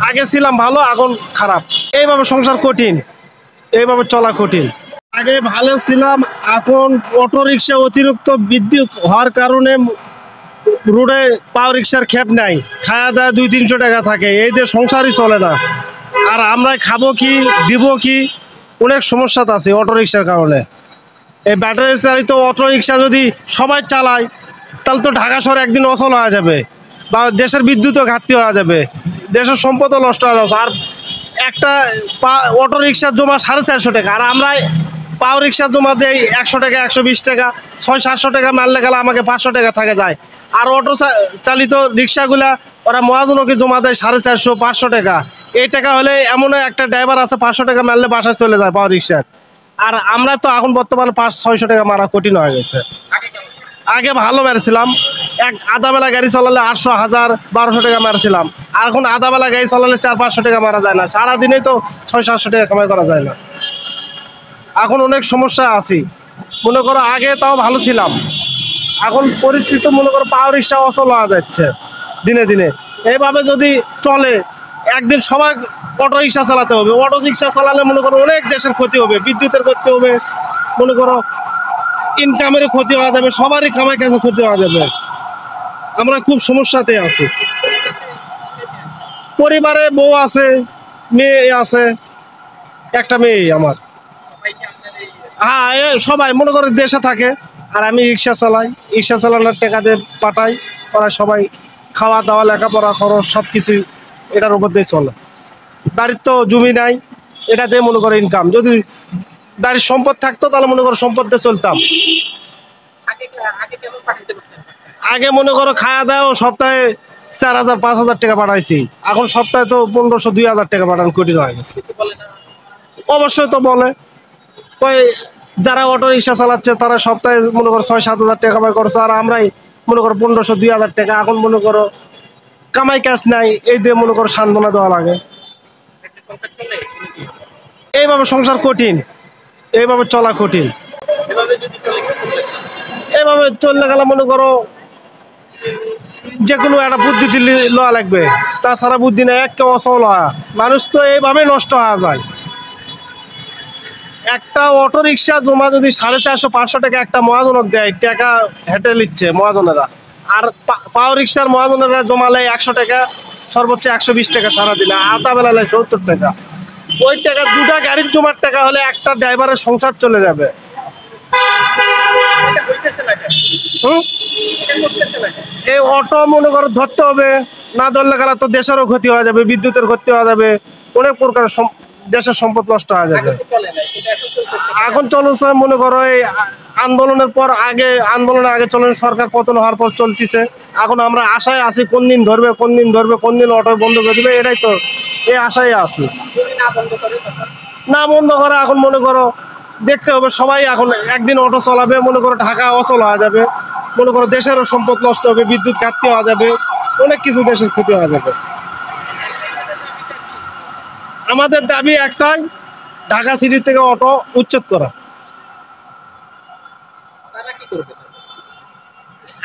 আগে ছিলাম ভালো, এখন খারাপ। এইভাবে সংসার কঠিন, এইভাবে চলা কঠিন। আগে ভালো ছিলাম, এখন অটো রিক্সা অতিরিক্ত বৃদ্ধি হওয়ার কারণে রোডে পাওয়ার রিক্সার খেপ নাই, খাওয়া দাওয়া 200-300 টাকা থাকে, এই দিয়ে সংসারই চলে না। আর আমরা খাবো কি, দিব কি, অনেক সমস্যা আছে অটো রিক্সার কারণে। এই ব্যাটারি চালিত অটো রিক্সা যদি সবাই চালায় তাহলে তো ঢাকা শহর একদিন অচল হয়ে যাবে, বা দেশের বিদ্যুৎও ঘাটতি হয়ে যাবে, দেশের সম্পদও নষ্ট হয়ে যাচ্ছে। আর একটা অটো রিক্সার জমা 450 টাকা, আর আমরা পাওয়ার রিক্সার জমা দেই 100 টাকা, 120 টাকা, 600-700 টাকা মারলে গেলে আমাকে 500 টাকা থাকে যায়। আর অটো চালিত রিক্সাগুলা ওরা মহাজনকে জমা দেয় 450-500 টাকা। এই টাকা হলে এমন একটা ড্রাইভার আছে 500 টাকা মারলে বাসায় চলে যায় পাওয়ার রিক্সার। আর আমরা তো এখন বর্তমানে 500-600 টাকা মারা কঠিন হয়ে গেছে। আগে ভালো মারছিলাম, আধা বেলা গাড়ি চালালে 800-1000-1200 টাকা মারছিলাম। আর এখন আধা বেলা গাড়ি চালালে 400-500 টাকা মারা যায় না, সারাদিনে তো 600-700 টাকা কামাই করা যায় না। এখন অনেক সমস্যা আছি, মনে করো আগে তাও ভালো ছিলাম, এখন পরিস্থিতি মনে করো পাওয়ার রিক্সা অচল হওয়া যাচ্ছে দিনে দিনে। এইভাবে যদি চলে একদিন সবাই অটো রিক্সা চালাতে হবে। অটো রিক্সা চালালে মনে করো অনেক দেশের ক্ষতি হবে, বিদ্যুতের ক্ষতি হবে, মনে করো ইনকামের ক্ষতি হওয়া যাবে, সবারই কামাই কাজে ক্ষতি হওয়া যাবে। আমরা খুব সমস্যাতে আছি। পরিবারে বউ আছে, মেয়ে আছে, একটা মেয়ে আমার। হ্যাঁ, সবাই মনে করো দেশে থাকে, আর আমি রিক্সা চালাই, রিক্সা চালানোর টাকা দিয়ে পাঠাই, ওরা সবাই খাওয়া দাওয়া লেখাপড়া খরচ সব কিছু এটার উপর দিয়ে চলে। বাড়ির তো জমি নাই, এটা দিয়ে মনে করো ইনকাম। যদি বাড়ির সম্পদ থাকতো তাহলে মনে করো সম্পদ দিয়ে চলতাম। আগে মনে করো খাওয়া দাওয়া সপ্তাহে 4000-5000 টাকা পাঠাইছি, এখন সপ্তাহে তো 1500-2000 টাকা পাঠানো কঠিন হয়ে গেছে। অবশ্যই তো বলে, ওই যারা অটো রিক্সা চালাচ্ছে তারা সপ্তাহে মনে করো 6-7 হাজার টাকা কামাই করছে, আর আমরাই মনে করো 1500-2000 টাকা। এখন মনে করো কামাই কাজ নাই, এই দিয়ে মনে করো সান্ত্বনা দেওয়া লাগে। এইভাবে সংসার কঠিন, এইভাবে চলা কঠিন। এইভাবে চললে গেলে মনে করো যে কোনো একটা বুদ্ধি লওয়া লাগবে, তাছাড়া বুদ্ধি নেই, একটা অচল হয় মানুষ, তো এইভাবে নষ্ট হওয়া যায়। একটা অটো রিক্সা জমা যদি 450-500 টাকা একটা মহাজনক দেয়, টাকা হেঁটে নিচ্ছে মহাজনেরা। আর পাওয়ার রিক্সার মহাজনেরা জমালে 100 টাকা, সর্বোচ্চ 120 টাকা সারাদিনে, আধা বেলা 70 টাকা। ওই টাকা দুটা গাড়ির জমার টাকা হলে একটা ড্রাইভারের সংসার চলে যাবে। এই অটো মনে করো ধরতে হবে, না ধরলে গেলে তো দেশেরও ক্ষতি হয়ে যাবে, বিদ্যুতের ক্ষতি হয়ে যাবে, অনেক প্রকার দেশের সম্পদ নষ্ট হয়ে যাবে। এখন চলছে মনে করো এই আন্দোলনের পর, আন্দোলনের আগে চলেন, সরকার পতন হওয়ার পর চলতেছে। এখন আমরা আশায় আছি কোন দিন ধরবে, কোন দিন অটো বন্ধ করে দিবে, এটাই তো এই আশায় আছি। না বন্ধ করে এখন মনে করো দেখতে হবে, সবাই এখন একদিন অটো চালাবে, মনে করো ঢাকা অচল হয়ে যাবে, মনে করো দেশেরও সম্পদ নষ্ট হবে, বিদ্যুৎ ঘাটতি হওয়া যাবে, অনেক কিছু দেশের ক্ষতি হওয়া যাবে। আমাদের দাবি একটাই, ঢাকা সিটি থেকে অটো উচ্ছেদ করা।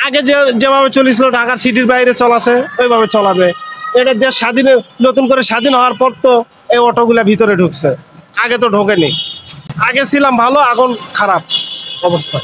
আগে যেভাবে চলেছিল ঢাকার সিটির বাইরে চলাছে ওইভাবে চলাবে। এটা দেশ নতুন করে স্বাধীন হওয়ার পর তো এই অটোগুলা ভিতরে ঢুকছে, আগে তো ঢোকেনি। আগে ছিলাম ভালো, এখন খারাপ অবস্থা।